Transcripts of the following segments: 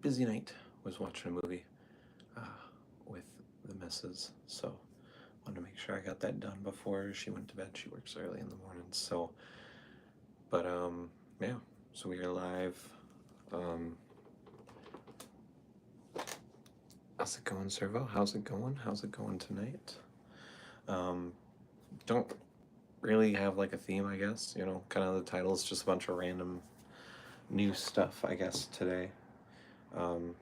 busy night. Was watching a movie uh, with the missus, so wanted to make sure I got that done before she went to bed. She works early in the morning, so but yeah. So we are live. Um, how's it going, Servo? How's it going? How's it going tonight? Don't really have like a theme, I guess. You know, kind of the title is just a bunch of random new stuff, I guess, today. Um,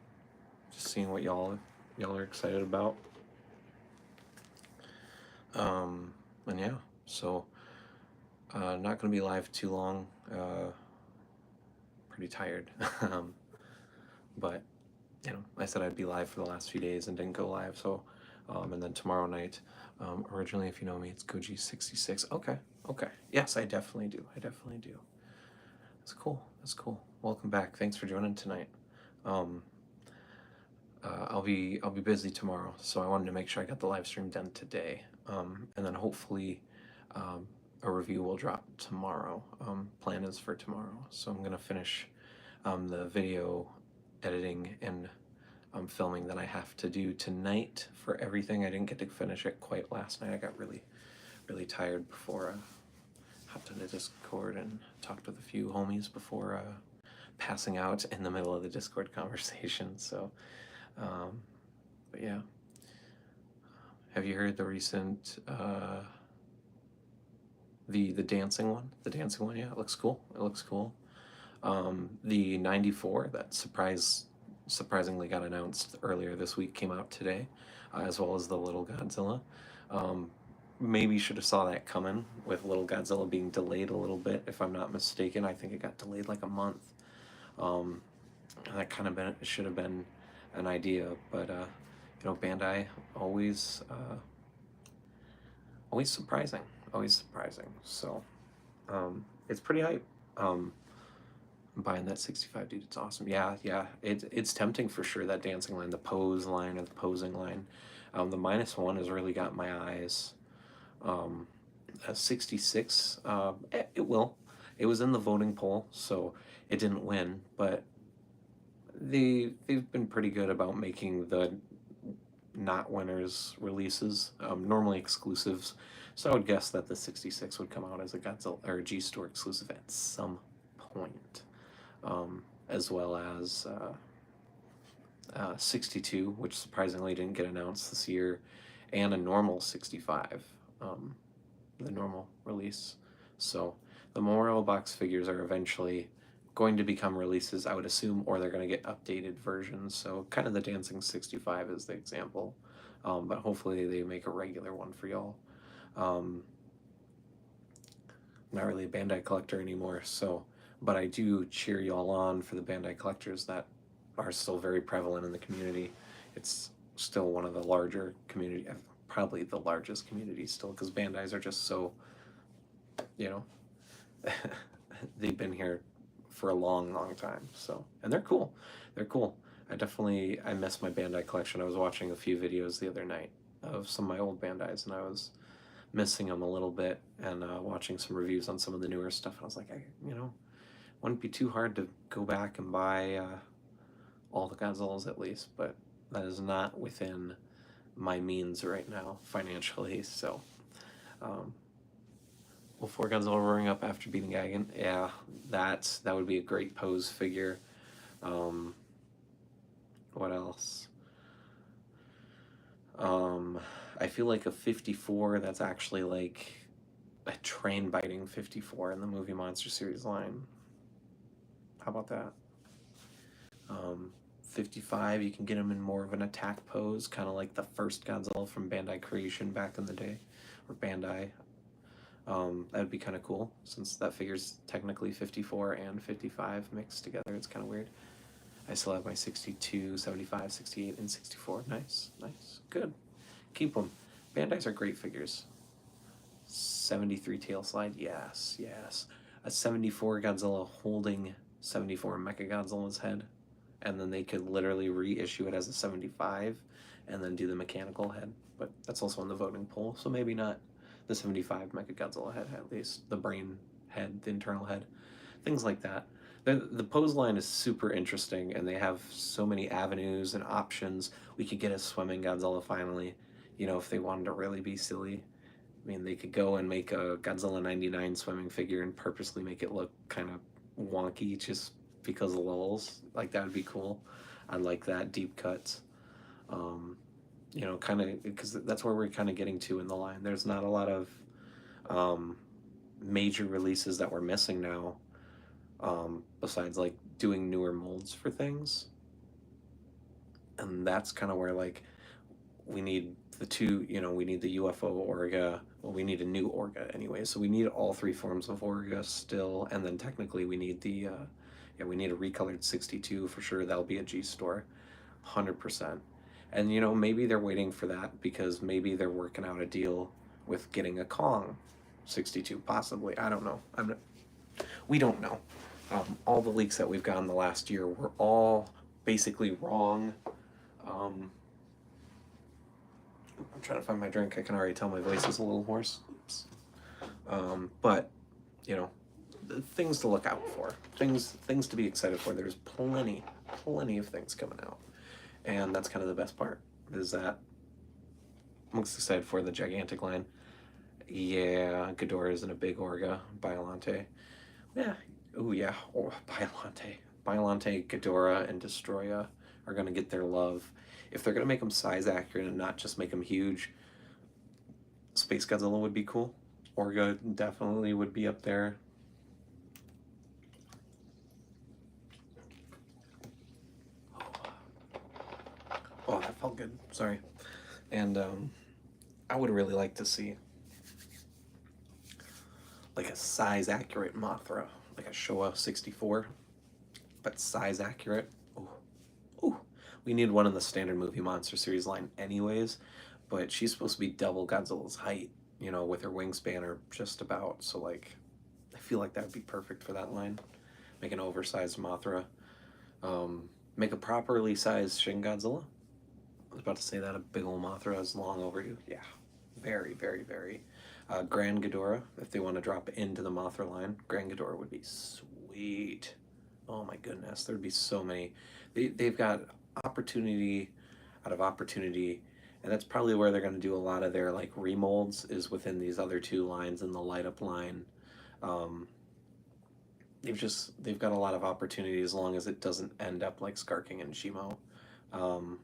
just seeing what y'all are excited about. And yeah, so not gonna be live too long. Pretty tired. But you know, I said I'd be live for the last few days and didn't go live. So, and then tomorrow night, originally, if you know me, it's Goji66. Okay, okay. Yes, I definitely do. I definitely do. That's cool. That's cool. Welcome back. Thanks for joining tonight. I'll be busy tomorrow, so I wanted to make sure I got the live stream done today, and then hopefully a review will drop tomorrow. Plan is for tomorrow, so I'm gonna finish the video editing and filming that I have to do tonight for everything. I didn't get to finish it quite last night. I got really tired before I hopped into Discord and talked with a few homies before passing out in the middle of the Discord conversation. So, but yeah. Have you heard the recent the dancing one? The dancing one, yeah, it looks cool. It looks cool. The 94 that surprisingly got announced earlier this week came out today, as well as the Little Godzilla. Maybe should have saw that coming with Little Godzilla being delayed a little bit, if I'm not mistaken. I think it got delayed like a month. That kind of should have been an idea, but you know, Bandai always surprising, always surprising. So it's pretty hype. I'm buying that 65, dude. It's awesome. Yeah, it's tempting for sure. That dancing line, the pose line, or the posing line. The -1 has really got my eyes. A 66, it will. It was in the voting poll, so it didn't win, but they've been pretty good about making the not winners releases, normally exclusives. So I would guess that the 66 would come out as a Godzilla or G-Store exclusive at some point, as well as 62, which surprisingly didn't get announced this year, and a normal 65, the normal release. So the Memorial Box figures are eventually going to become releases, I would assume, or they're going to get updated versions. So kind of the Dancing 65 is the example, but hopefully they make a regular one for y'all. Not really a Bandai collector anymore, so, but I do cheer y'all on for the Bandai collectors that are still very prevalent in the community. It's still one of the larger community, probably the largest community still, because Bandais are just so, you know, they've been here for a long time. So, and they're cool. They're cool. I miss my Bandai collection. I was watching a few videos the other night of some of my old Bandais, and I was missing them a little bit, and watching some reviews on some of the newer stuff. I was like, wouldn't be too hard to go back and buy all the Godzillas at least, but that is not within my means right now financially. So, will 4 Godzilla roaring up after beating Gagan? Yeah, that would be a great pose figure. What else? I feel like a 54 that's actually like a train biting 54 in the movie Monster Series line. How about that? 55, you can get him in more of an attack pose, kind of like the first Godzilla from Bandai Creation back in the day, or Bandai. That would be kind of cool, since that figure's technically 54 and 55 mixed together. It's kind of weird. I still have my 62, 75, 68, and 64. Nice, good. Keep them. Bandais are great figures. 73 tail slide, yes. A 74 Godzilla holding 74 Mechagodzilla's head, and then they could literally reissue it as a 75 and then do the mechanical head. But that's also in the voting poll, so maybe not the 75 Mechagodzilla head, at least the brain head, the internal head, things like that. The pose line is super interesting, and they have so many avenues and options. We could get a swimming Godzilla finally, if they wanted to really be silly. I mean, they could go and make a Godzilla 99 swimming figure and purposely make it look kind of wonky just because of lulls. Like, that would be cool. I like that. Deep cuts. Um, kind of, because that's where we're kind of getting to in the line. There's not a lot of um, major releases that we're missing now, besides like doing newer molds for things. And that's kind of where, like, we need the two, we need the UFO Orga. Well, we need a new Orga anyway. So we need all three forms of Orga still. And then technically we need yeah, we need a recolored 62 for sure. That'll be a G store, 100%. And, maybe they're waiting for that because maybe they're working out a deal with getting a Kong 62, possibly. I don't know. We don't know. All the leaks that we've gotten the last year were all basically wrong. I'm trying to find my drink. I can already tell my voice is a little hoarse. Oops. But things to look out for, things to be excited for. There's plenty of things coming out, and that's kind of the best part. Is that I'm excited for the gigantic line. Yeah, Ghidorah isn't a big Orga. Biollante. Yeah. Oh yeah. Oh, Biollante, Ghidorah, and Destroya are gonna get their love. If they're gonna make them size accurate and not just make them huge, Space Godzilla would be cool. Orga definitely would be up there. Oh, that felt good. Sorry. And I would really like to see like a size accurate Mothra, like a Showa 64, but size accurate. Ooh, ooh. We need one in the standard movie monster series line, anyways. But she's supposed to be double Godzilla's height, with her wingspan or just about. So like, I feel like that would be perfect for that line. Make an oversized Mothra. Make a properly sized Shin Godzilla. I was about to say that a big old Mothra is long overdue. Yeah, very, very, very. Grand Ghidorah, if they want to drop into the Mothra line, Grand Ghidorah would be sweet. Oh my goodness, there'd be so many. They've got opportunity out of opportunity, and that's probably where they're going to do a lot of their like remolds is within these other two lines in the light up line. Um, they've got a lot of opportunity as long as it doesn't end up like Skarking and Shimo. Um,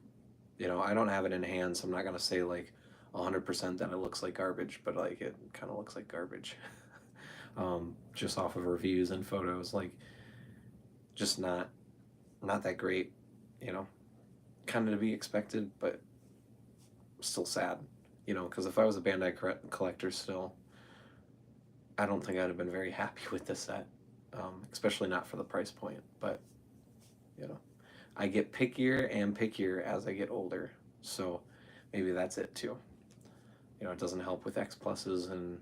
I don't have it in hand, so I'm not gonna say like 100% that it looks like garbage, but like it kind of looks like garbage. Just off of reviews and photos, like just not that great, you know, kind of to be expected, but still sad, because if I was a Bandai collector still, I don't think I'd have been very happy with this set, especially not for the price point. But you know, I get pickier and pickier as I get older, so maybe that's it too. It doesn't help with X pluses and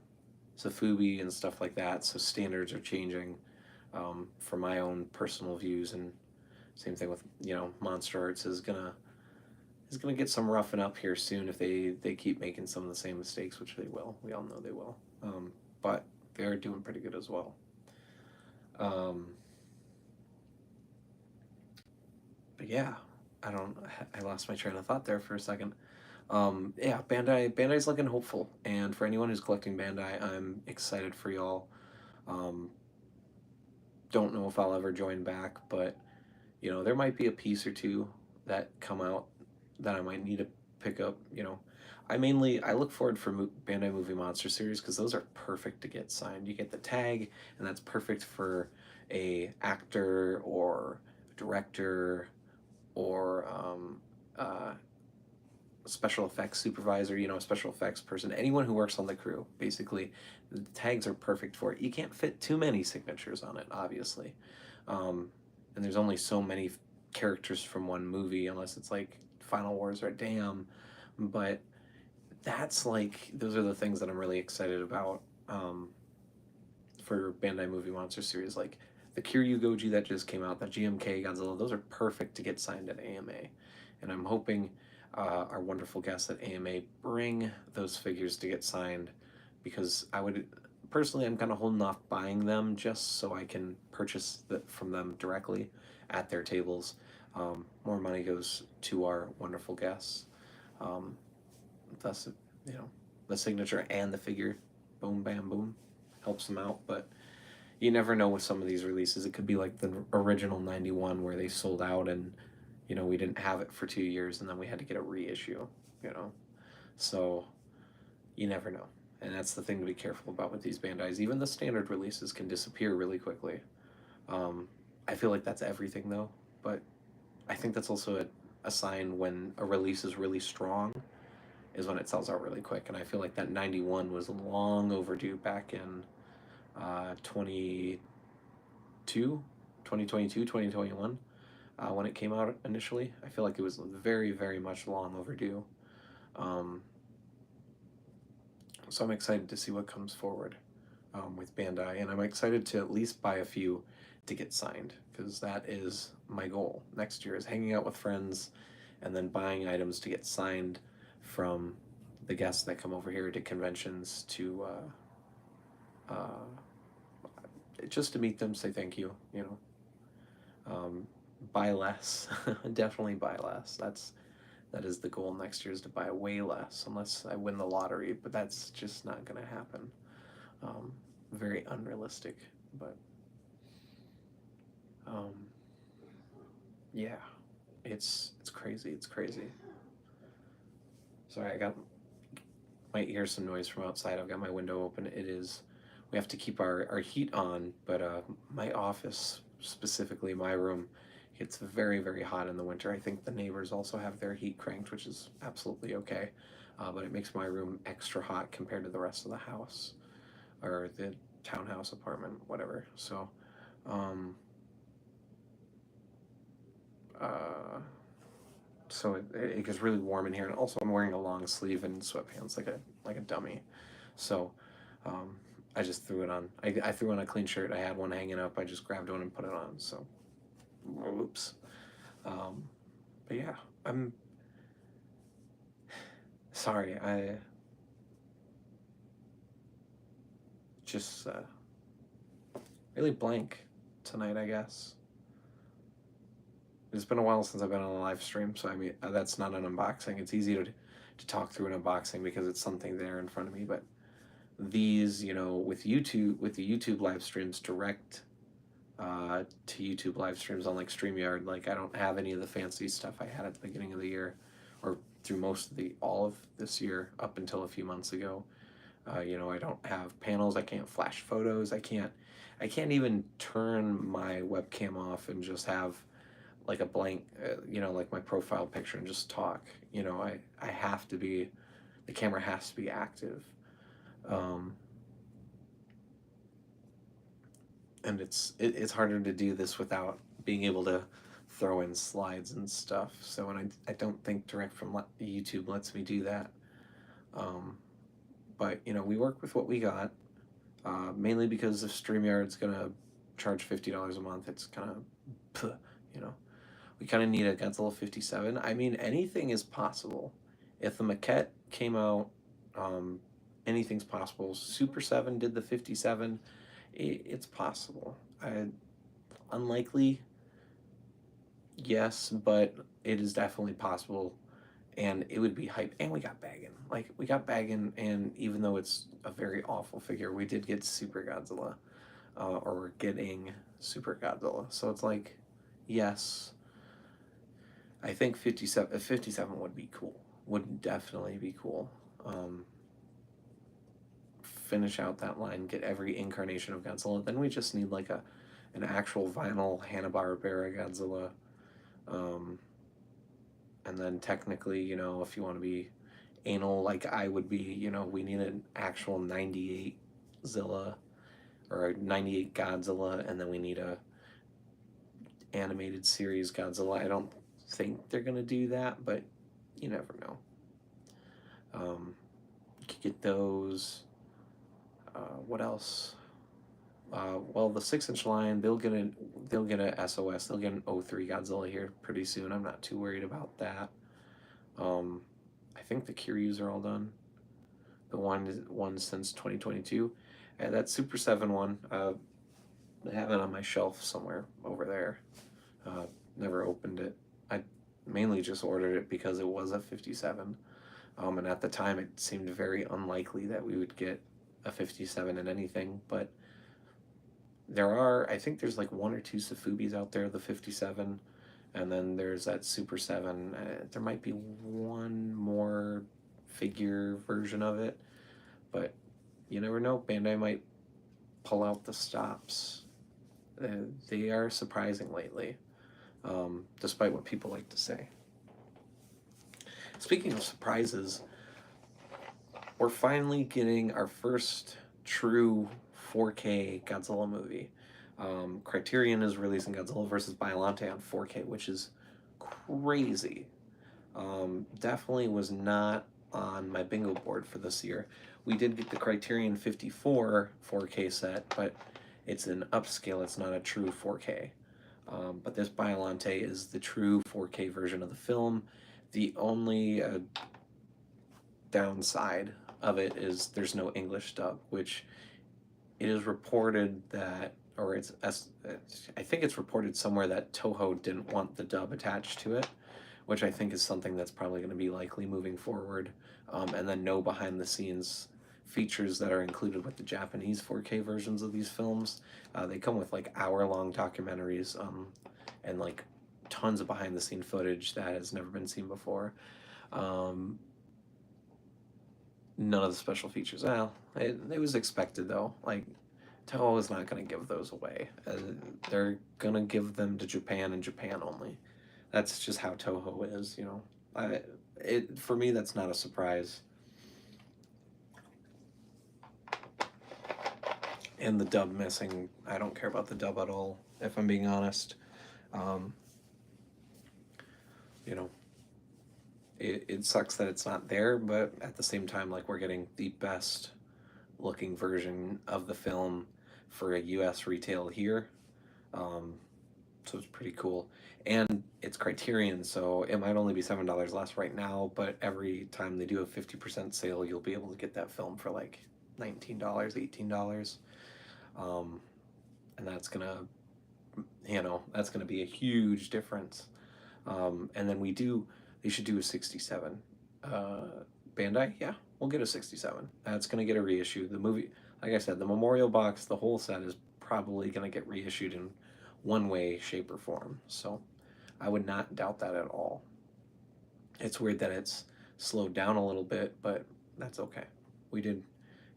Safubi and stuff like that. So standards are changing, for my own personal views, and same thing with Monster Arts is gonna get some roughing up here soon if they keep making some of the same mistakes, which they will. We all know they will. But they're doing pretty good as well. But yeah, I lost my train of thought there for a second. Yeah, Bandai's looking hopeful, and for anyone who's collecting Bandai, I'm excited for y'all. Um, don't know if I'll ever join back, but there might be a piece or two that come out that I might need to pick up. I look forward for Bandai Movie Monster Series because those are perfect to get signed. You get the tag, and that's perfect for a actor or director or special effects supervisor, a special effects person, anyone who works on the crew. Basically, the tags are perfect for it. You can't fit too many signatures on it, obviously, and there's only so many characters from one movie, unless it's like Final Wars or Damn. But that's like those are the things that I'm really excited about, for Bandai Movie Monster Series, like the Kiryu Goji that just came out, that GMK Godzilla. Those are perfect to get signed at AMA, and I'm hoping our wonderful guests at AMA bring those figures to get signed, because I would personally, I'm kind of holding off buying them just so I can purchase from them directly at their tables. More money goes to our wonderful guests. Um, thus, you know, the signature and the figure, boom, bam, boom, helps them out. But you never know with some of these releases. It could be like the original 91 where they sold out and, we didn't have it for 2 years and then we had to get a reissue, you know. So you never know. And that's the thing to be careful about with these Bandais. Even the standard releases can disappear really quickly. Um, I feel like that's everything though, but I think that's also a sign when a release is really strong is when it sells out really quick. And I feel like that 91 was long overdue back in 22, 2022, 2021, when it came out initially. I feel like it was very, very much long overdue. Um, so I'm excited to see what comes forward with Bandai, and I'm excited to at least buy a few to get signed, because that is my goal next year, is hanging out with friends and then buying items to get signed from the guests that come over here to conventions to just to meet them, say thank you, buy less. Definitely buy less. That is the goal next year, is to buy way less, unless I win the lottery, but that's just not going to happen. Very unrealistic, but yeah, it's crazy. It's crazy. Sorry, might hear some noise from outside. I've got my window open. We have to keep our heat on, but my office, specifically my room, gets very, very hot in the winter. I think the neighbors also have their heat cranked, which is absolutely okay. But it makes my room extra hot compared to the rest of the house, or the townhouse, apartment, whatever. So, um, uh, it gets really warm in here, and also I'm wearing a long sleeve and sweatpants like a dummy. So, um, I just threw it on. I threw on a clean shirt. I had one hanging up. I just grabbed one and put it on. So, oops. Um, but yeah, I'm sorry. I just really blank tonight, I guess. It's been a while since I've been on a live stream, so I mean, that's not an unboxing. It's easy to talk through an unboxing because it's something there in front of me. But these, with the YouTube live streams, direct to YouTube live streams on like StreamYard, like I don't have any of the fancy stuff I had at the beginning of the year, or through all of this year up until a few months ago. I don't have panels. I can't flash photos. I can't even turn my webcam off and just have like a blank, like my profile picture and just talk. I have to be, the camera has to be active. And it's harder to do this without being able to throw in slides and stuff. So when I don't think direct from YouTube lets me do that. But we work with what we got, mainly because if StreamYard's gonna charge $50 a month, it's kind of, we kind of need a Godzilla 57. I mean, anything is possible. If the maquette came out, anything's possible. Super 7 did the 57. It's possible. Unlikely, yes, but it is definitely possible, and it would be hype. And we got Baggin. Like, we got Baggin, and even though it's a very awful figure, we did get Super Godzilla, or we're getting Super Godzilla. So it's like, yes, I think 57 would be cool. Would definitely be cool. Finish out that line, get every incarnation of Godzilla. Then we just need like an actual vinyl Hanna-Barbera Godzilla. And then technically, if you want to be anal like I would be, we need an actual 98 Zilla or a 98 Godzilla, and then we need a animated series Godzilla. I don't think they're gonna do that, but you never know. You could get those. What else? Well, the 6-inch line, they'll get a SOS. They'll get an 03 Godzilla here pretty soon. I'm not too worried about that. I think the Kiryus are all done. The one since 2022, And that Super 7 one, I have it on my shelf somewhere over there. Uh, Never opened it. I mainly just ordered it because it was a 57. And at the time, it seemed very unlikely that we would get a 57 in anything. But I think there's like one or two Safubis out there, the 57. And then there's that Super 7. There might be one more figure version of it. But you never know. Bandai might pull out the stops. They are surprising lately, despite what people like to say. Speaking of surprises, we're finally getting our first true 4K Godzilla movie. Criterion is releasing Godzilla vs. Biollante on 4K, which is crazy. Definitely was not on my bingo board for this year. We did get the Criterion 54 4K set, but it's an upscale, it's not a true 4K. But this Biollante is the true 4K version of the film. The only downside of it is there's no English dub, which it is reported that, or I think it's reported somewhere that Toho didn't want the dub attached to it, which I think is something that's probably going to be likely moving forward. And then no behind the scenes features that are included with the Japanese 4K versions of these films. They come with like hour-long documentaries and like tons of behind the scene footage that has never been seen before. None of the special features. Well, it was expected though. Like, Toho is not going to give those away. They're going to give them to Japan and Japan only. That's just how Toho is, you know. For me, that's not a surprise. And the dub missing, I don't care about the dub at all, if I'm being honest. You know, it sucks that it's not there, but at the same time, like, we're getting the best looking version of the film for a US retail here. So it's pretty cool. And it's Criterion, so it might only be $7 less right now, but every time they do a 50% sale, you'll be able to get that film for like $19, $18. And that's gonna, that's gonna be a huge difference. And then they should do a 67. Bandai, yeah, we'll get a 67. That's gonna get a reissue. The movie, like I said, the memorial box, the whole set is probably gonna get reissued in one way, shape, or form. So I would not doubt that at all. It's weird that it's slowed down a little bit, but that's okay. We did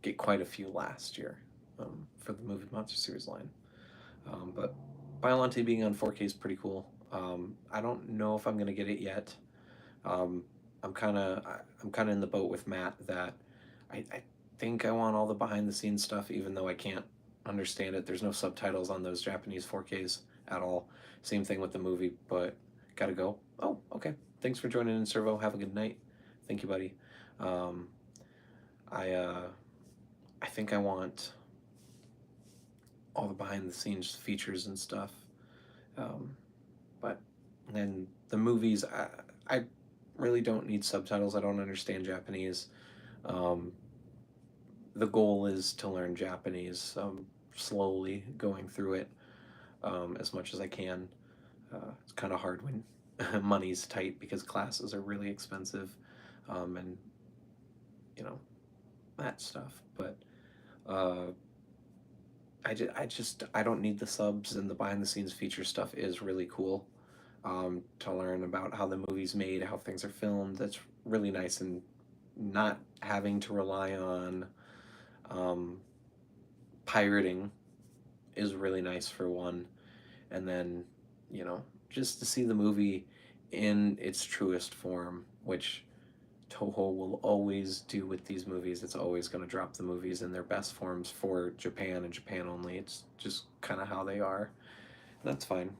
get quite a few last year for the Movie Monster Series line. But Biollante being on 4K is pretty cool. I don't know if I'm gonna get it yet. I'm kind of in the boat with Matt that I think I want all the behind the scenes stuff, even though I can't understand it. There's no subtitles on those Japanese 4Ks at all. Same thing with the movie, but gotta go. Oh, okay. Thanks for joining in, Servo. Have a good night. Thank you, buddy. I think I want all the behind the scenes features and stuff. But then the movies, I really don't need subtitles. I don't understand Japanese. The goal is to learn Japanese, slowly going through it as much as I can. It's kind of hard when money's tight because classes are really expensive, and that stuff. But I don't need the subs, and the behind the scenes feature stuff is really cool. To learn about how the movie's made, how things are filmed. That's really nice, and not having to rely on pirating is really nice for one. And then, just to see the movie in its truest form, which Toho will always do with these movies. It's always going to drop the movies in their best forms for Japan and Japan only. It's just kind of how they are. And that's fine.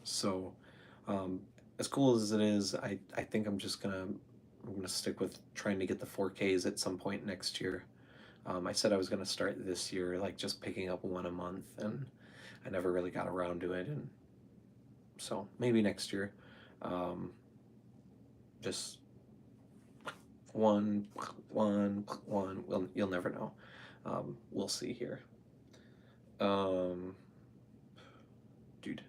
So, as cool as it is, I think I'm gonna stick with trying to get the 4Ks at some point next year. I said I was gonna start this year, like just picking up one a month, and I never really got around to it, and so maybe next year. Just one. Well, you'll never know. We'll see here. Um, Dude,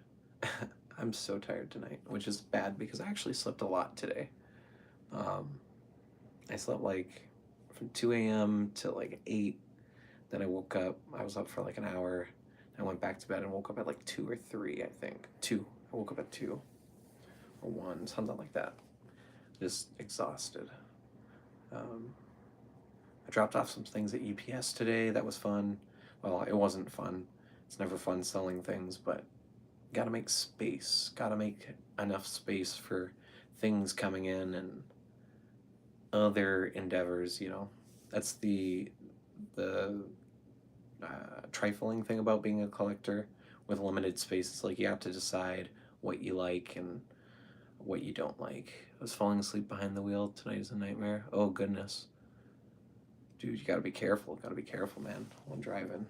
I'm so tired tonight, which is bad because I actually slept a lot today. Um, I slept like from 2 a.m. to like 8. Then I woke up. I was up for like an hour. I went back to bed and woke up at like 2 or 3, I think. 2. I woke up at 2 or 1, something like that. Just exhausted. Um, I dropped off some things at UPS today. That was fun. Well, it wasn't fun. It's never fun selling things, but gotta make space. Gotta make enough space for things coming in and other endeavors. That's the trifling thing about being a collector with limited space. It's like you have to decide what you like and what you don't like. I was falling asleep behind the wheel. Tonight is a nightmare. Oh goodness. Dude, you gotta be careful. Gotta be careful, man, when driving.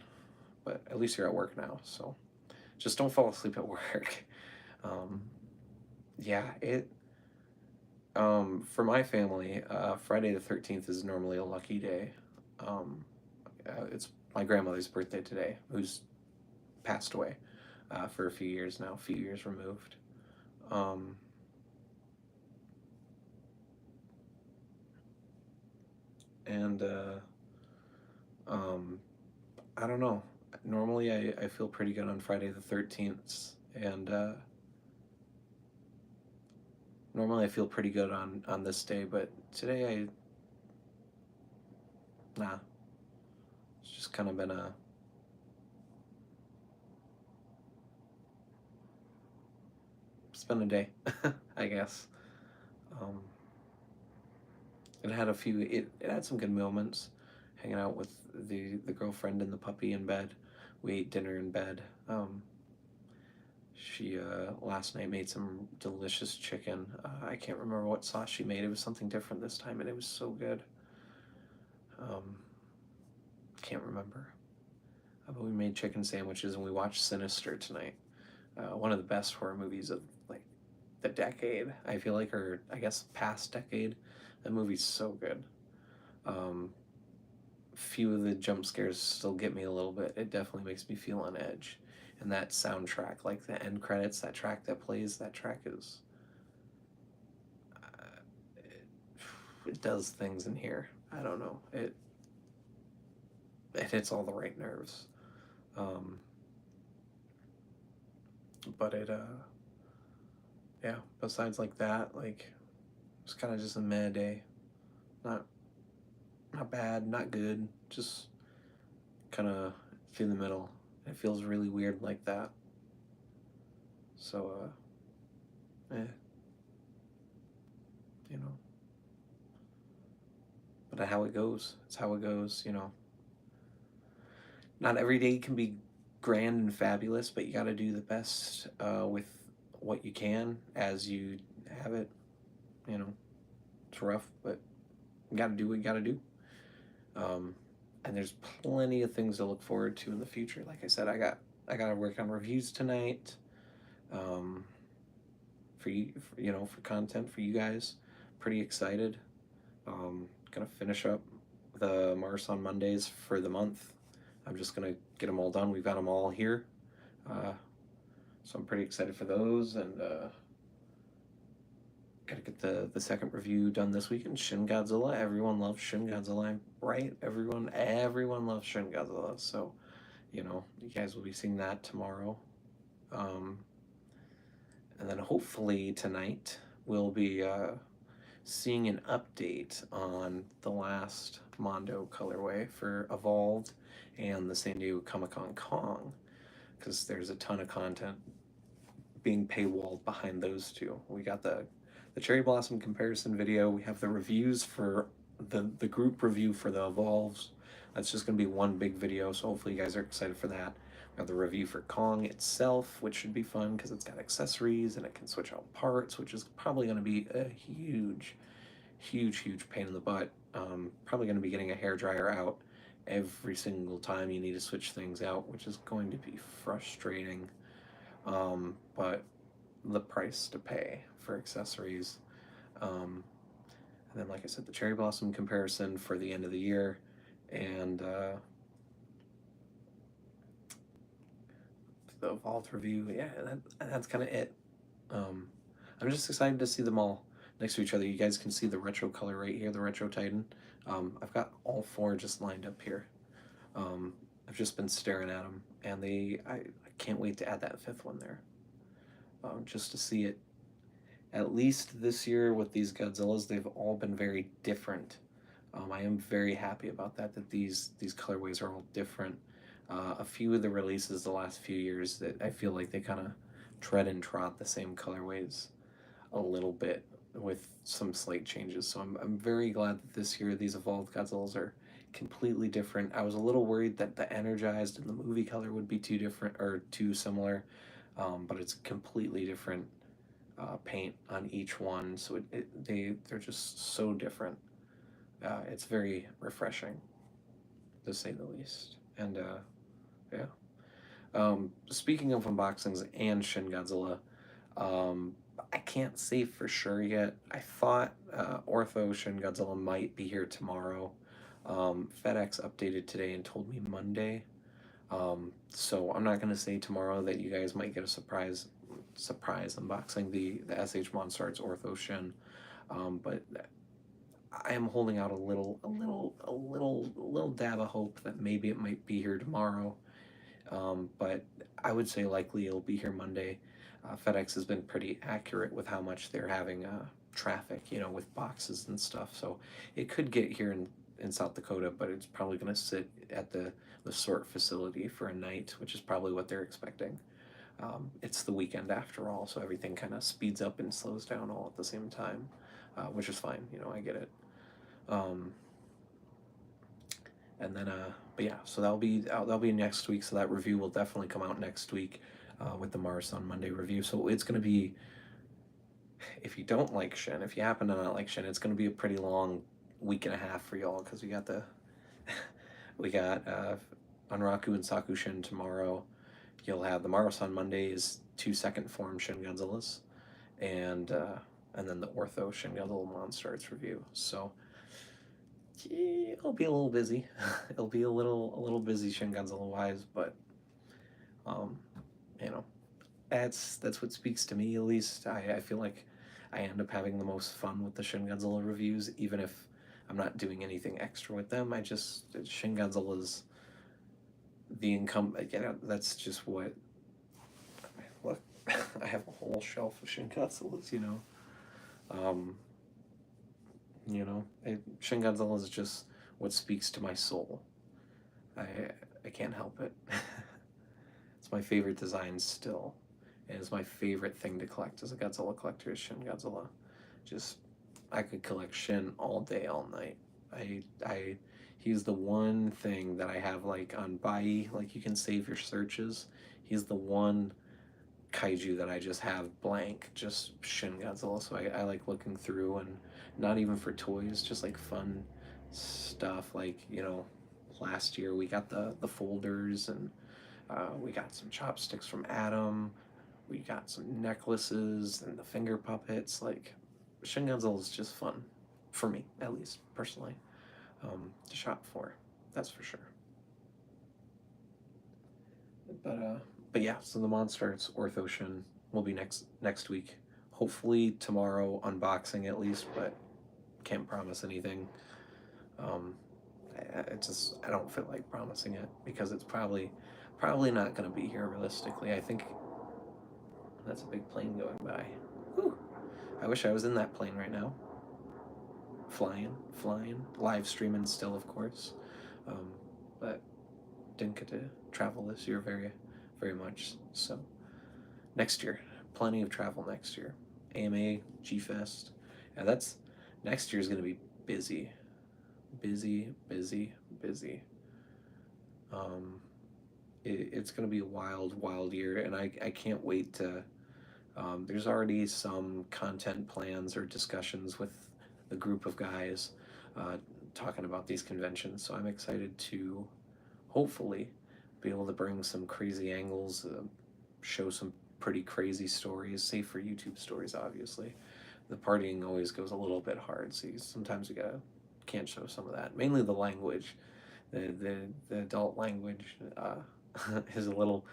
But at least you're at work now, so just don't fall asleep at work. Um, yeah, for my family, Friday the 13th is normally a lucky day. Um, it's my grandmother's birthday today, who's passed away for a few years now, a few years removed. Um, and um, I don't know. Normally, I feel pretty good on Friday the 13th, and normally I feel pretty good on this day, but today nah. It's just kind of been it's been a day, I guess. Um, it had a few. It had some good moments, hanging out with the girlfriend and the puppy in bed. We ate dinner in bed. She last night made some delicious chicken. I can't remember what sauce she made. It was something different this time, and it was so good. Um, can't remember. But we made chicken sandwiches and we watched Sinister tonight. One of the best horror movies of like the decade. I feel like, or I guess past decade. That movie's so good. Um, few of the jump scares still get me a little bit. It definitely makes me feel on edge. And that soundtrack, like the end credits, that track that plays, that track is it does things in here. I don't know. It hits all the right nerves. Um, but yeah. Besides like that, like it's kind of just a meh day. Not not bad, not good. Just kind of through the middle. It feels really weird like that. So you know. But how it goes. It's how it goes. Not every day can be grand and fabulous, but you got to do the best with what you can as you have it. You know, it's rough, but you got to do what you got to do. Um, and there's plenty of things to look forward to in the future. Like I said, I got to work on reviews tonight. Um, for for content for you guys. Pretty excited. Gonna finish up the Mars on Mondays for the month. I'm just gonna get them all done. We've got them all here, uh, so I'm pretty excited for those, and gotta get the second review done this week. And Shin Godzilla. Everyone loves Shin Godzilla, right? Everyone loves Shin Godzilla. So you guys will be seeing that tomorrow. Um, and then hopefully tonight we'll be seeing an update on the last Mondo colorway for Evolved and the San Diego Comic-Con Kong, because there's a ton of content being paywalled behind those two. We got the Cherry Blossom comparison video. We have the reviews for the group review for the Evolves. That's just going to be one big video, so hopefully you guys are excited for that. We have the review for Kong itself, which should be fun because it's got accessories and it can switch out parts, which is probably going to be a huge pain in the butt. Probably going to be getting a hair dryer out every single time you need to switch things out, which is going to be frustrating. But the price to pay for accessories. And then, like I said, the Cherry Blossom comparison for the end of the year, and the Evolved review. Yeah, that's kind of it. Um, I'm just excited to see them all next to each other. You guys can see the retro color right here, the Retro Titan. I've got all four just lined up here. Um, I've just been staring at them, and I can't wait to add that fifth one there. Just to see it. At least this year with these Godzillas, they've all been very different. I am very happy about that. That these colorways are all different. A few of the releases the last few years that I feel like they kind of tread and trot the same colorways a little bit with some slight changes. So I'm very glad that this year these Evolved Godzillas are completely different. I was a little worried that the Energized and the movie color would be too different or too similar, but it's completely different paint on each one. So they're just so different. It's very refreshing, to say the least. And yeah. Speaking of unboxings and Shin Godzilla, um, I can't say for sure yet. I thought Ortho Shin Godzilla might be here tomorrow. FedEx updated today and told me Monday. So I'm not gonna say tomorrow that you guys might get a surprise unboxing the SH Monstars Ortho Shin. But I am holding out a little dab of hope that maybe it might be here tomorrow. But I would say likely it'll be here Monday. FedEx has been pretty accurate with how much they're having traffic, with boxes and stuff. So it could get here in South Dakota, but it's probably going to sit at the sort facility for a night, which is probably what they're expecting. It's the weekend after all, so everything kind of speeds up and slows down all at the same time, which is fine. I get it. Um, and then, but yeah, so that'll be next week. So that review will definitely come out next week with the Mars on Monday review. So it's gonna be, if you don't like Shin, if you happen to not like Shin, it's gonna be a pretty long week and a half for y'all because we got Anraku and Saku Shin tomorrow. You'll have the Mars on Mondays, 2 second form Shin Godzillas, and then the Ortho Shin Godzilla Monstars review. So yeah, it'll be a little busy. It'll be a little busy Shin Godzilla wise, but um, you know, that's what speaks to me at least. I feel like I end up having the most fun with the Shin Godzilla reviews, even if I'm not doing anything extra with them. Shin Godzilla's the income. That's just what. Look, I have a whole shelf of Shin Godzillas. Um, Shin Godzilla is just what speaks to my soul. I can't help it. It's my favorite design still, and it's my favorite thing to collect as a Godzilla collector is Shin Godzilla. Just I could collect Shin all day, all night. He's the one thing that I have like on Bai, like you can save your searches. He's the one kaiju that I just have blank, just Shin Godzilla. So I like looking through and not even for toys, just like fun stuff. Like last year we got the folders and we got some chopsticks from Adam. We got some necklaces and the finger puppets. Like Shin Godzilla is just fun for me, at least personally, to shop for. That's for sure. But yeah, so the Monstars Ortho Shin will be next week. Hopefully tomorrow unboxing at least, but can't promise anything. I don't feel like promising it because it's probably not going to be here realistically. I think that's a big plane going by. Whew. I wish I was in that plane right now. Flying, live streaming still, of course, but didn't get to travel this year very much. So next year, plenty of travel next year. AMA, G-Fest, and next year's gonna be busy. It's gonna be a wild year, and I can't wait to. There's already some content plans or discussions with the group of guys talking about these conventions, so I'm excited to hopefully be able to bring some crazy angles, show some pretty crazy stories, safe for YouTube stories, obviously. The partying always goes a little bit hard, so sometimes can't show some of that. Mainly the language, the adult language. is a little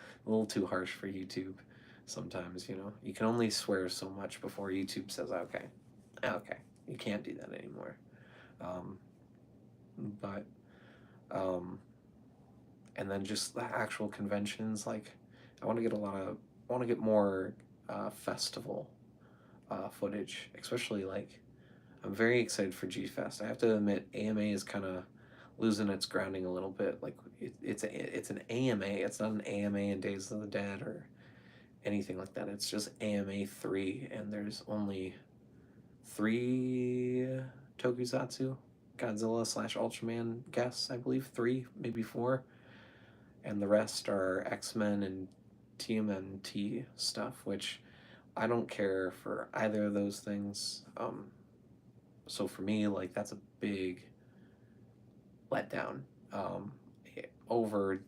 too harsh for YouTube. Sometimes, you know, you can only swear so much before YouTube says, okay, okay, you can't do that anymore. Um, but um, and then just the actual conventions, like I want to get I want to get more festival footage, especially like I'm very excited for G Fest. I have to admit, AMA is kind of losing its grounding a little bit. Like it's an AMA. It's not an AMA in Days of the Dead or anything like that. It's just AMA 3, and there's only 3 Tokusatsu Godzilla slash Ultraman guests, I believe 3, maybe 4, and the rest are X-Men and TMNT stuff, which I don't care for either of those things. So for me, like that's a big letdown. Um, Over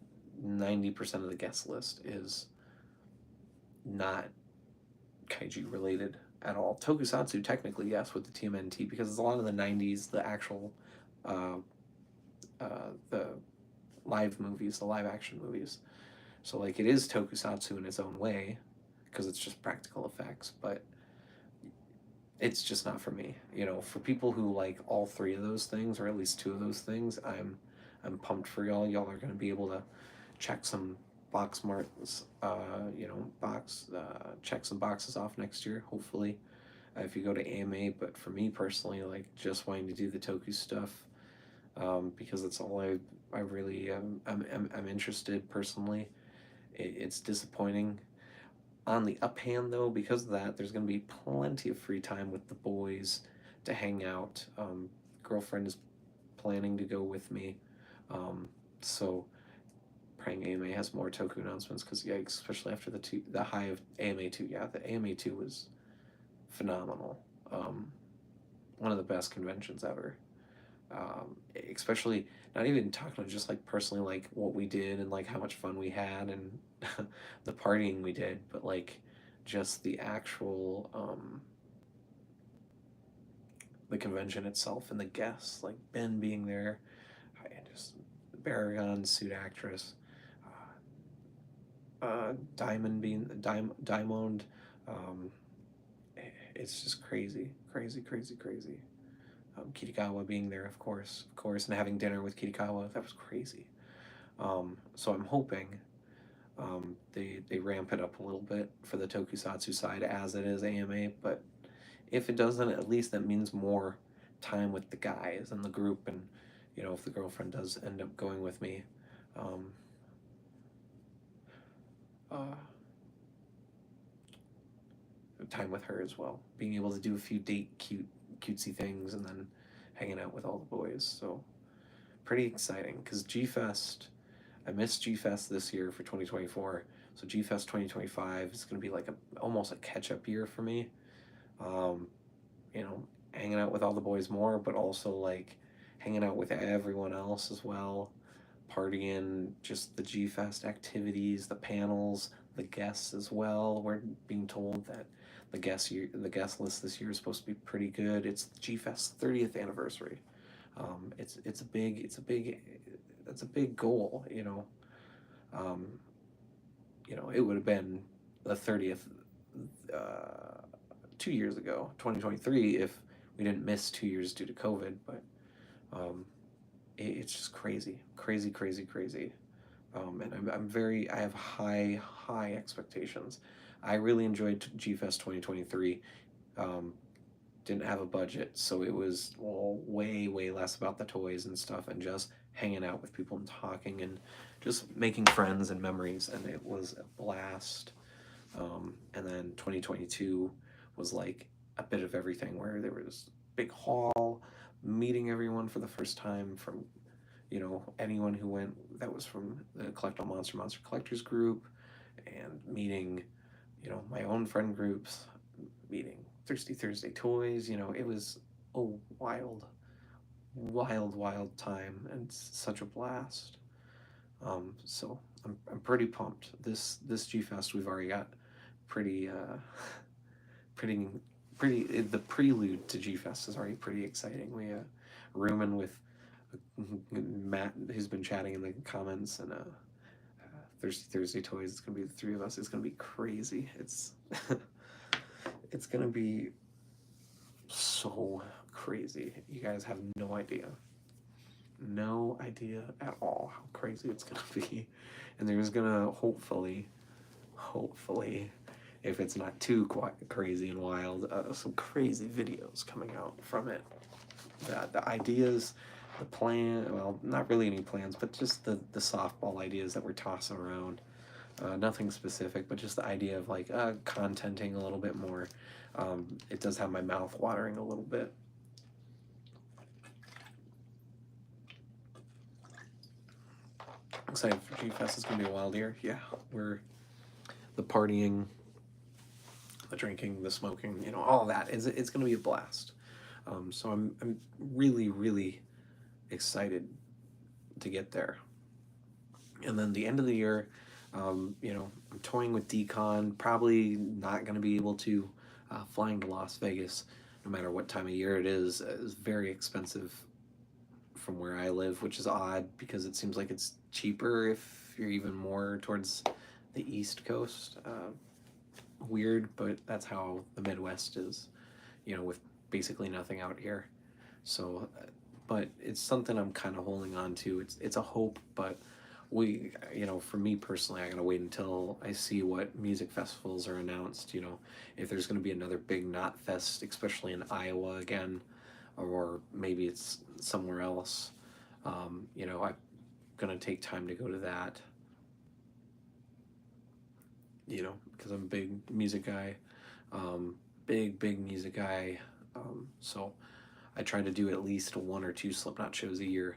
90% of the guest list is not kaiju related at all. Tokusatsu, technically, yes, with the TMNT, because it's a lot of the 90s, the actual, uh, the live movies, the live action movies. So, like, it is Tokusatsu in its own way, because it's just practical effects, but it's just not for me. You know, for people who like all 3 of those things, or at least 2 of those things, I'm pumped for y'all. Y'all are going to be able to check some box marks, check some boxes off next year, hopefully, if you go to AMA. But for me personally, like just wanting to do the Toku stuff, because it's all I really I'm interested personally. It's disappointing. On the uphand, though, because of that, there's going to be plenty of free time with the boys to hang out. Girlfriend is planning to go with me, so praying AMA has more Toku announcements, because yeah, especially after the high of AMA 2. Yeah, the AMA 2 was phenomenal. One of the best conventions ever. Especially not even talking about just like personally like what we did and like how much fun we had and the partying we did, but like just the actual the convention itself and the guests, like Ben being there, and just Baragon, suit actress, Diamond being Diamond. Um, it's just crazy, crazy, crazy, crazy. Kitagawa being there, of course, and having dinner with Kitagawa, that was crazy. So I'm hoping they ramp it up a little bit for the Tokusatsu side as it is AMA, but if it doesn't, at least that means more time with the guys and the group, and you know, if the girlfriend does end up going with me, um, uh, time with her as well, being able to do a few cutesy things and then hanging out with all the boys. So pretty exciting, because G-Fest, I missed G-Fest this year for 2024, so G-Fest 2025 is going to be like almost a catch-up year for me. Um, you know, hanging out with all the boys more, but also like hanging out with everyone else as well, partying, just the G-Fest activities, the panels, the guests as well. We're being told that the guest list this year is supposed to be pretty good. It's G-Fest's 30th anniversary. It's a big goal, you know. Um, you know, it would have been the 30th 2 years ago, 2023, if we didn't miss 2 years due to COVID. But um, it's just crazy, crazy, crazy, crazy. And I have high expectations. I really enjoyed G Fest 2023. Um, didn't have a budget, so it was way, way less about the toys and stuff and just hanging out with people and talking and just making friends and memories, and it was a blast. And then 2022 was like a bit of everything, where there was big hall, meeting everyone for the first time from, you know, anyone who went that was from the Collectible Monster Collectors group, and meeting, you know, my own friend groups, meeting Thirsty Thursday Toys. You know, it was a wild, wild, wild time and such a blast. So I'm pretty pumped. This G Fest, we've already got pretty pretty the prelude to G Fest is already pretty exciting. We rooming with Matt, who's been chatting in the comments, and Thursday Toys. It's gonna be the three of us. It's gonna be crazy. It's it's gonna be so crazy. You guys have no idea. No idea at all how crazy it's gonna be. And there's gonna hopefully, if it's not too quite crazy and wild, some crazy videos coming out from it. The ideas, the plan, well, not really any plans, but just the softball ideas that we're tossing around. Nothing specific, but just the idea of like contenting a little bit more. It does have my mouth watering a little bit. Excited for G-Fest. It's gonna be a wild year. Yeah, we're the partying, the drinking, the smoking, all that. It's gonna be a blast. So I'm really excited to get there. And then the end of the year, I'm toying with decon. Probably not gonna be able to. Flying to Las Vegas, no matter what time of year it is very expensive from where I live, which is odd because it seems like it's cheaper if you're even more towards the East Coast. Weird, but that's how the Midwest is, with basically nothing out here. So, but it's something I'm kind of holding on to. It's a hope, but for me personally, I gotta wait until I see what music festivals are announced. If there's gonna be another big Knot Fest, especially in Iowa again, or maybe it's somewhere else. I'm gonna take time to go to that. Because I'm a big music guy, big music guy. So I try to do at least 1 or 2 Slipknot shows a year.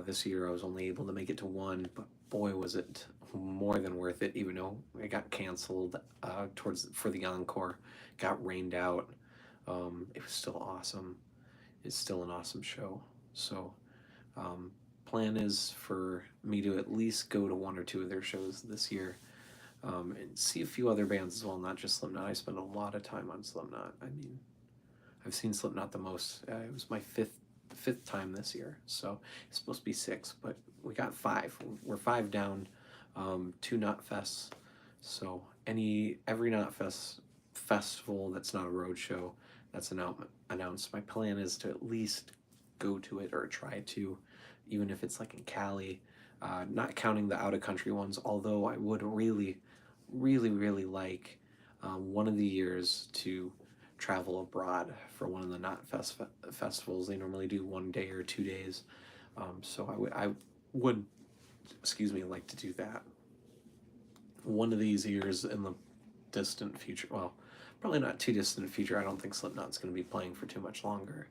This year I was only able to make it to one, but boy was it more than worth it. Even though it got canceled for the encore, got rained out. It was still awesome. It's still an awesome show. So plan is for me to at least go to 1 or 2 of their shows this year. And see a few other bands as well, not just Slipknot. I spend a lot of time on Slipknot. I mean, I've seen Slipknot the most. It was my fifth time this year, so it's supposed to be 6, but we got 5. We're 5 down. 2 Knot Fests. So every Knot festival that's not a road show that's announced. My plan is to at least go to it or try to, even if it's like in Cali. Not counting the out of country ones, although I would really like one of the years to travel abroad for one of the Knot festivals. They normally do 1 day or 2 days, so I would like to do that one of these years in the distant future. Well, probably not too distant future. I don't think Slipknot's going to be playing for too much longer.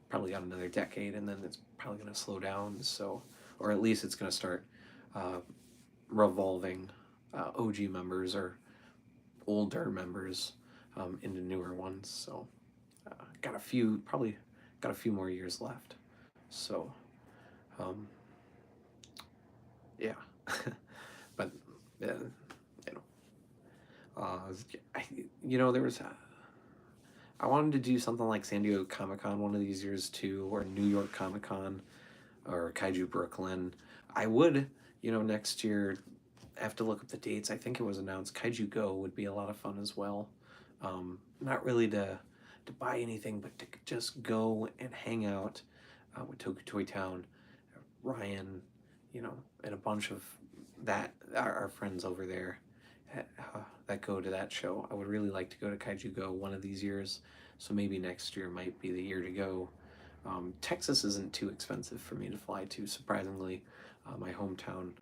Probably got another decade, and then it's probably going to slow down. So, or at least it's going to start revolving OG members or older members into newer ones. So, probably got a few more years left. So, yeah. But there was I wanted to do something like San Diego Comic-Con one of these years too, or New York Comic-Con, or Kaiju Brooklyn. I would, next year, I have to look up the dates. I think it was announced Kaiju Go would be a lot of fun as well. Not really to buy anything, but to just go and hang out with Tokyo Toy Town, Ryan, and a bunch of our friends over there that go to that show. I would really like to go to Kaiju Go one of these years, so maybe next year might be the year to go. Texas isn't too expensive for me to fly to, surprisingly. My hometown,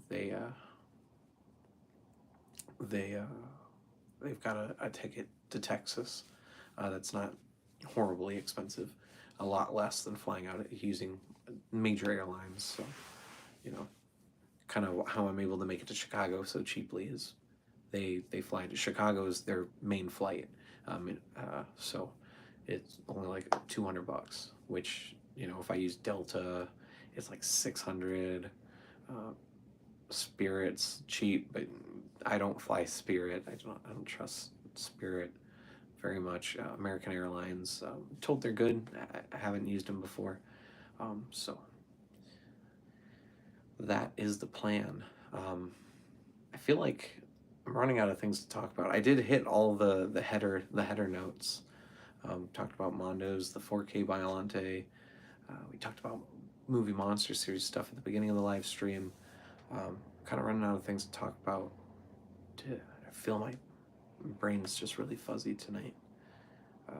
they've got a ticket to Texas that's not horribly expensive, a lot less than flying out using major airlines. So, kind of how I'm able to make it to Chicago so cheaply is they fly to Chicago's their main flight, so it's only like $200, which if I use Delta, it's like 600. Spirit's cheap, but I don't fly Spirit. I don't trust Spirit very much. American Airlines, told they're good. I haven't used them before, so that is the plan. Um, I feel like I'm running out of things to talk about. I did hit all the header notes. Talked about Mondos, the 4K Biollante. We talked about movie monster series stuff at the beginning of the live stream. Kind of running out of things to talk about. I feel my brain's just really fuzzy tonight. Uh,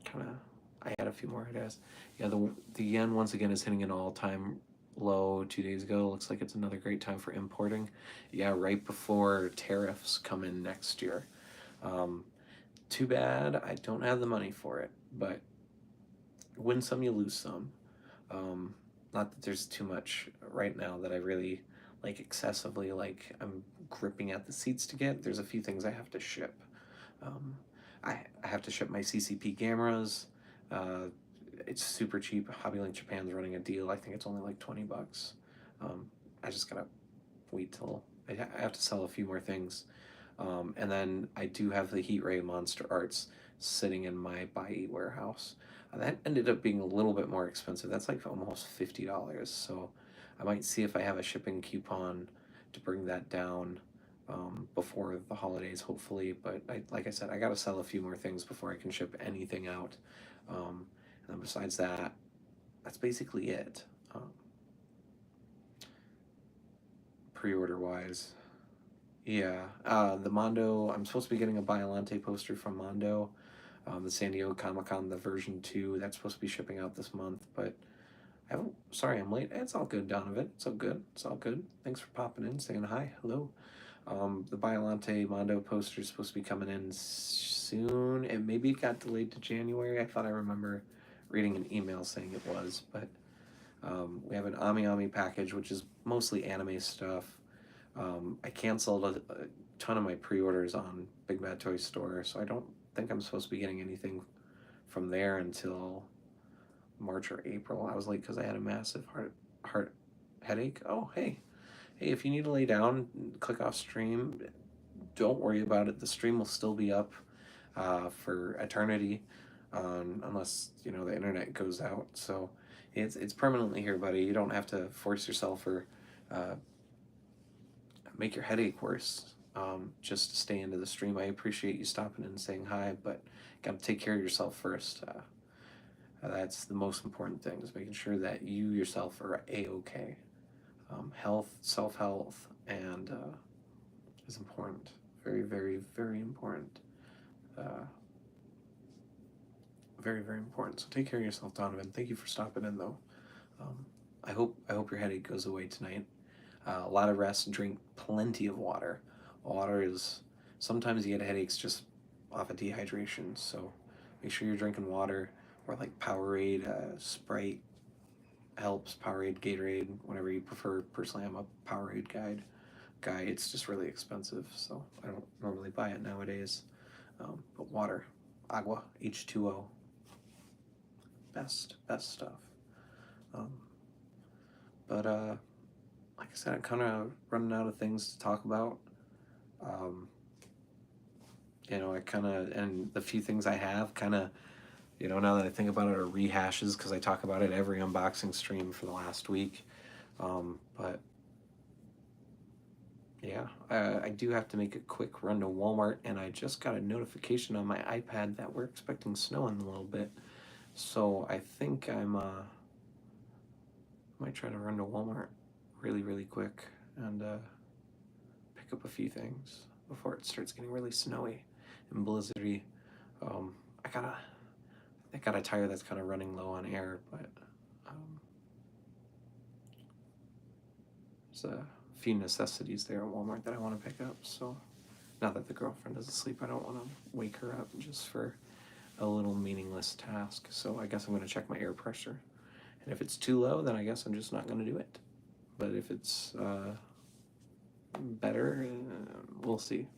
kind of. I had a few more ideas. Yeah, the yen once again is hitting an all-time low 2 days ago. Looks like it's another great time for importing. Yeah, right before tariffs come in next year. Um, Too bad I don't have the money for it, but win some, you lose some. Um, Not that there's too much right now that I really like excessively, like I'm gripping at the seats to get. There's a few things I have to ship. Um, I have to ship my CCP cameras. Uh, it's super cheap. HobbyLink Japan's running a deal. I think it's only like $20. Um, I just gotta wait till I have to sell a few more things. And then I do have the Heat Ray Monster Arts sitting in my buy warehouse. That ended up being a little bit more expensive. That's like almost $50. So I might see if I have a shipping coupon to bring that down before the holidays, hopefully. But like I said, I got to sell a few more things before I can ship anything out. And then besides that, that's basically it. Pre-order wise. Yeah, the Mondo. I'm supposed to be getting a Biollante poster from Mondo. The San Diego Comic Con, the version 2, that's supposed to be shipping out this month. But I haven't. Sorry, I'm late. It's all good, Donovan. It's all good. It's all good. Thanks for popping in, saying hi, hello. The Biollante Mondo poster is supposed to be coming in soon. And maybe it got delayed to January. I thought I remember reading an email saying it was, but we have an Ami Ami package, which is mostly anime stuff. I canceled a ton of my pre-orders on Big Bad Toy Store, so I don't think I'm supposed to be getting anything from there until March or April. I was late because I had a massive heart headache. Oh, hey, if you need to lay down, click off stream. Don't worry about it. The stream will still be up for eternity, unless the internet goes out. So it's permanently here, buddy. You don't have to force yourself or uh, make your headache worse just to stay into the stream. I appreciate you stopping in and saying hi, but got to take care of yourself first. That's the most important thing, is making sure that you yourself are a-okay. Health, self-health, and is important. Very, very, very important. Uh, Very, very important. So take care of yourself, Donovan. Thank you for stopping in, though. Um, I hope your headache goes away tonight. A lot of rest. Drink plenty of water. Water is sometimes you get headaches just off of dehydration. So make sure you're drinking water, or like Powerade, Sprite helps. Powerade, Gatorade, whatever you prefer. Personally, I'm a Powerade guy. It's just really expensive, so I don't normally buy it nowadays. But water, agua, H2O, best stuff. Um, but like I said, I'm kind of running out of things to talk about. Um, I kind of, and the few things I have kind of, now that I think about it, are rehashes because I talk about it every unboxing stream for the last week. But yeah, I do have to make a quick run to Walmart, and I just got a notification on my iPad that we're expecting snow in a little bit. So I think might try to run to Walmart really, really quick and pick up a few things before it starts getting really snowy and blizzardy. I got a tire that's kind of running low on air, but there's a few necessities there at Walmart that I want to pick up. So now that the girlfriend is asleep, I don't want to wake her up just for a little meaningless task. So I guess I'm going to check my air pressure. And if it's too low, then I guess I'm just not going to do it. But if it's better, we'll see.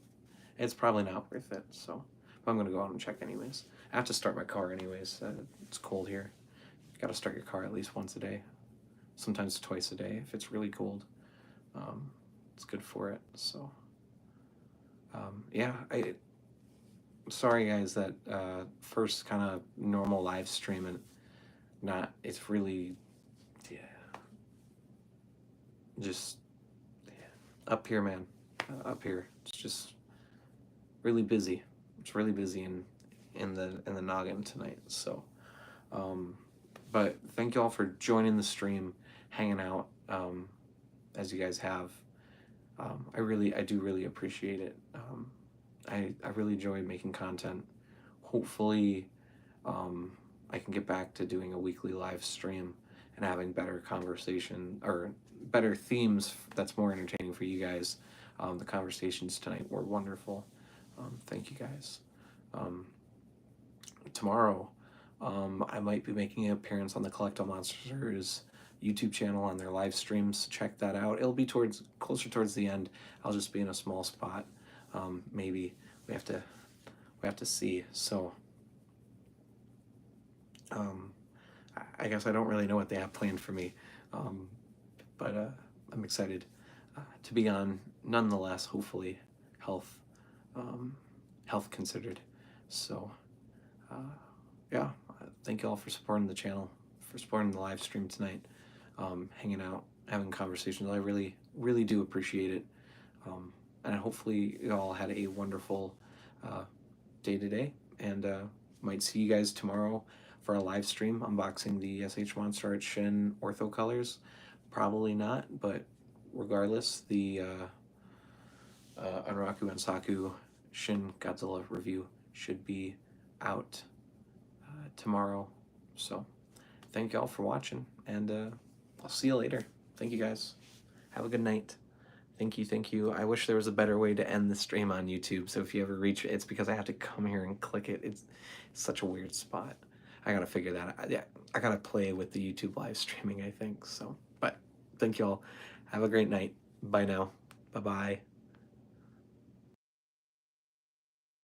It's probably not worth it. So I'm going to go out and check anyways. I have to start my car anyways. It's cold here. You got to start your car at least once a day. Sometimes twice a day if it's really cold. It's good for it. So yeah, sorry guys that first kind of normal live stream, and it's really, yeah, just, yeah, up here, man. Up here. It's just really busy. It's really busy in the noggin tonight. So, um, but thank you all for joining the stream, hanging out, as you guys have. I do really appreciate it. I really enjoy making content. Hopefully, I can get back to doing a weekly live stream and having better conversation or better themes that's more entertaining for you guys. The conversations tonight were wonderful. Thank you guys. Um, Tomorrow, I might be making an appearance on the Collecto Monsters YouTube channel on their live streams. Check that out. It'll be closer towards the end. I'll just be in a small spot. Maybe we have to see. So I guess I don't really know what they have planned for me, but I'm excited to be on nonetheless. Hopefully, health health considered. So yeah, thank you all for supporting the channel, for supporting the live stream tonight, hanging out, having conversations. I really do appreciate it, and hopefully you all had a wonderful day today, and might see you guys tomorrow for a live stream unboxing the SH Monster Art Shin Ortho Colors. Probably not, but regardless, the Unraku and Saku Shin Godzilla review should be out tomorrow. So thank you all for watching, and I'll see you later. Thank you guys. Have a good night. Thank you. I wish there was a better way to end the stream on YouTube, so if you ever reach it, it's because I have to come here and click it. It's such a weird spot. I gotta figure that out. Yeah, I gotta play with the YouTube live streaming, I think. So, but thank you all. Have a great night. Bye now. Bye-bye.